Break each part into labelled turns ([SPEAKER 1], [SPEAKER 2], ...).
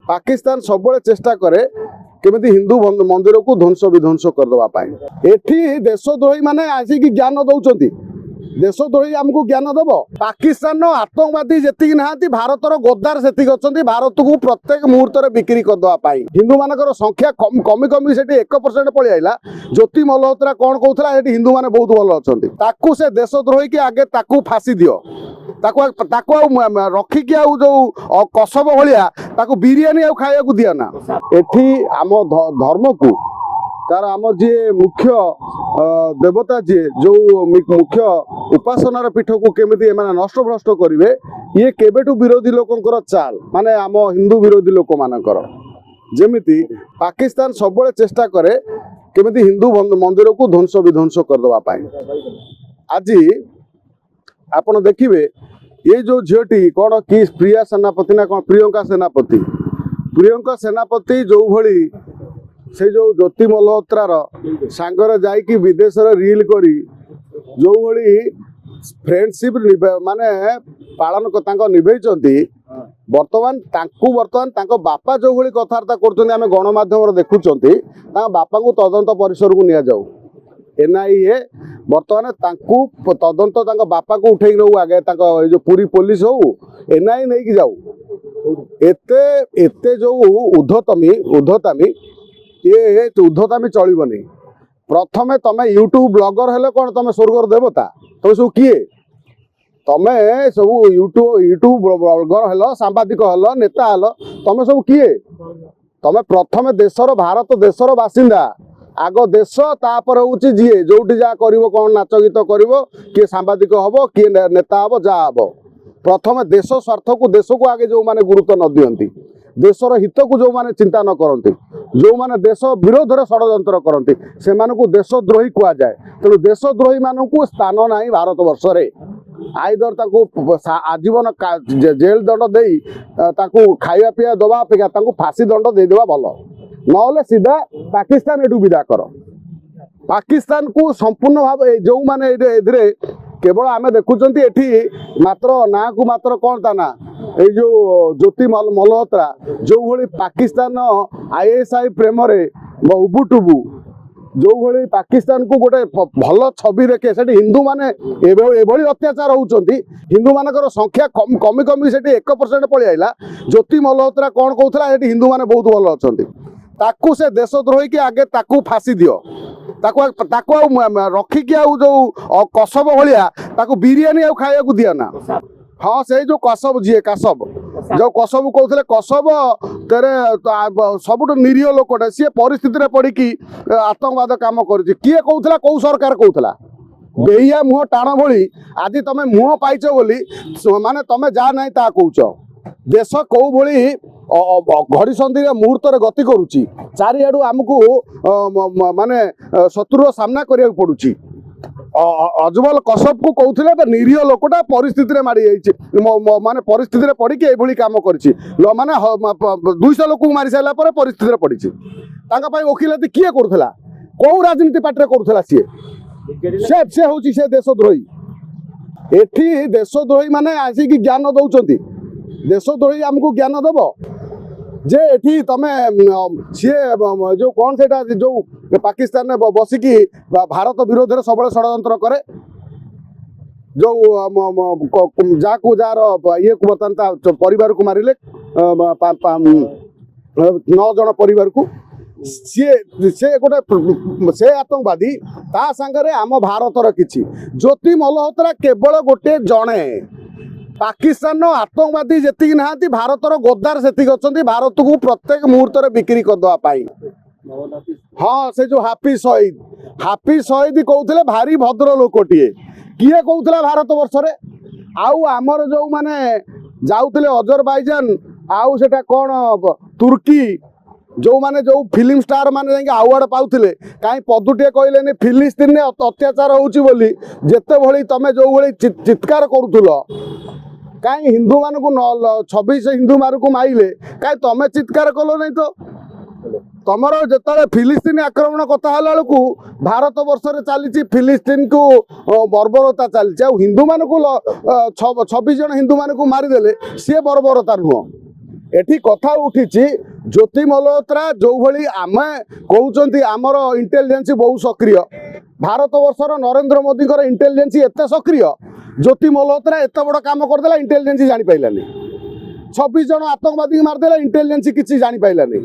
[SPEAKER 1] पाकिस्तान सब चेष्टा करे केमिति हिंदू मंदिर को ध्वंस विध्वंस करदे। एठी देशद्रोही माने आसिक ज्ञान दौरान देशद्रोही आमको ज्ञान दब। पाकिस्तान आतंकवादी जी ना भारतर गद्दार से भारत को प्रत्येक मुहूर्त बिक्री करदे। हिंदू मान संख्या कमी कमी से 1% पलि आइला। ज्योति मल्होत्रा कौन कहला हिंदू मैंने बहुत भल अच्छा से देशद्रोही के आगे ताकू फांसी दियो रखिकी जो कसब भाया बिरियानी खाया दिया ना। एठी आम धर्म को तार आम जी मुख्य देवता जी जो मुख्य उपासनार पीठ को केमिति नष्ट भ्रष्ट करेंगे ये केबेठू विरोधी लोकंकर चाल माने आम हिंदू विरोधी लोक मानकर जेमिति पाकिस्तान सब चेष्टा करे केमिति हिंदू मंदिर को ध्वंस विध्वंस करदे। आज आपण देखिए ये जो झीटी कौन कि प्रिया सेनापति ना कौन प्रियंका सेनापति जो भली से जो ज्योति मल्होत्रार सांगर जाइकी विदेश रील करी जो भली फ्रेंडशिप माने पालन निभेचंती बर्तमान बापा जो भली कथबार्ता करछन्ती आमे गणमाध्यम देखुचंती बापा को तदंत परिसर को निया जाऊ। एनआईए बर्तमान तदंत बापा को उठे नौ आगे जो पूरी पुलिस हो एनआई नहीं कि जाऊ। एते जो उद्धतामी ये उद्धतामी चलबनी। प्रथमे तमे यूट्यूब ब्लॉगर हेले कौन तमे स्वर्गर देवता तुम सब किए तमे सब यूट्यूब ब्लॉगर हेल सांबादिक हेल नेता हेल तमे सब किए तमे प्रथमे देशर भारत देशर बासिंदा आग देश तापर हूँ जी जो जा कर कौन नाच गीत कर किए सांबादिक हम किए नेता हम जा हम प्रथम देश स्वार्थ को देश को आगे जो माने गुरुत्व न दियंती देशर हित को जो माने चिंता न करती जो माने देश विरोध में षड्यंत्र करती से मानू देशद्रोही कह जाए। तेणु देशद्रोही मानू स्थान ना भारत वर्ष आईदर आजीवन जेल दंड दे खाଇବା पिया दवा अपेक्षा फांसी दंड देदेवा भल ना सीधा पाकिस्तान एटू विदा कर। पाकिस्तान को संपूर्ण भाव जो माने केवल आमे देखुं एठी मात्र ना को मात्र कौन ता ना ये जो ज्योति मल्होत्रा जो भली पाकिस्तान आईएसआई प्रेम उबुटुबु जो भली पाकिस्तान को गोटे भल छवि देखे से हिंदू माने एभली अत्याचार होउचंती। हिंदू मानकर संख्या कमी कमी से 1% पलि आइला। ज्योति मल्होत्रा कौन कहला हिंदू माने बहुत भल अच्छा से देशद्रोही के आगे ताकू फांसी दियो रखिकी जो कसब भाया बिरियानी खाया दिया ना। हाँ से जो कसब जी कासब जो कसब कहते कसब तेरे सबुठ निरीह लोकटे सी परिस्थिति पड़ी कि आतंकवाद काम कर किए कहला कौ सरकार कहला बेहिया मुह टाण भली आज तुम मुह पाइच बोली माने तुम जा ना ता कौच देश कौ भली घड़ी संधि मुहूर्त गति करुच्ची चारिआडू आमको माने शत्रु सामना करिया पड़ुची। अजमल कसब को कहते तो निरीह लोकटा परिस्थिति मारी माने परिस्थिति पड़ी ये कम कर माने 200 लोक मारी सारा परिस्थिति पड़ी वकिलती किए करूला कौ राजनीति पार्टी करूला सी हूँ से देशद्रोही। एठी देशद्रोही माने आसिक ज्ञान दौरान देशद्रोही आमको ज्ञान दब जे एठी तमे सी जो कौन से जो पाकिस्तान में बसिकी भारत विरोध में सब षड्यंत्र करे जो जाकू जार ये को बर्तमान परिवार को मारिले 9 जन परिवार को सी गोटे से आतंकवादी ता सांगरे आम भारतर किछि ज्योति मल्होत्रा केवल गोटे जणे पाकिस्तान आतंकवादी जी ना भारतर गद्दार से भारत को प्रत्येक मुहूर्त बिक्री करदे। हाँ से जो हाफिज शहीद कहते भारी भद्र लोकटे किए कहला भारत वर्ष आउ आमर जो माने जाऊले अजरबैजान आउ सेटा कौन तुर्की जो माने जो फिल्म स्टार माने अवार्ड पाउथिले कहीं पदुटे कहले फिलिस्तीन में अत्याचार होउची बोली जेते भली तमे जो भली चित्कार करूथुलो कहीं हिंदू मान को 26 हिंदू मान को माइले कहीं तमें चित्कार कल नहीं तो तमर जो फिलिस्तीन आक्रमण कथा बेलू भारत वर्ष चली फिलिस्तीन को बर्बरता चलती हिंदू मान को 26 जन हिंदू मान को मारिदेले सी बर्बरता नुह एठी कथा उठी ज्योति मल्होत्रा जो भली आमे कहउचंती आमर इंटेलिजेंस बहुत सक्रिय भारत वर्षर नरेंद्र मोदी इंटेलिजेंस एत सक्रिय ज्योति मल्होत्रा एत बड़ काम करदेला इंटेलिजेंस जानी पाइलानी 26 जन आतंकवादी मारदेला इंटेलिजेंस किसी जानी पाइलानी।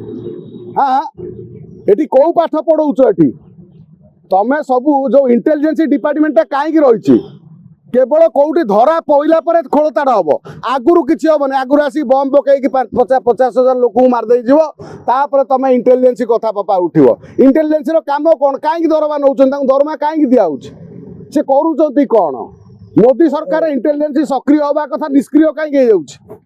[SPEAKER 1] हाँ एठी कौ पाठ पढ़ौछ एठी तमे सबू जो इंटेलिजेंस डिपार्टमेंट कहीं रही केवल कौटी धरा पइला पर खोलताड़ हम आगुरी किसी हेनी आगुरी आसी बम पकईकि 50,000 लोक मारदे तापर तुम इंटेलिजेंस कथा पपा उठिव इंटेलिजेंस काम कौन कहीं दरमा नौ दरमा कहीं दिखाऊँ से करुँच कौन मोदी सरकार इंटेलिजेंस सक्रिय हवा कथा निष्क्रिय कहीं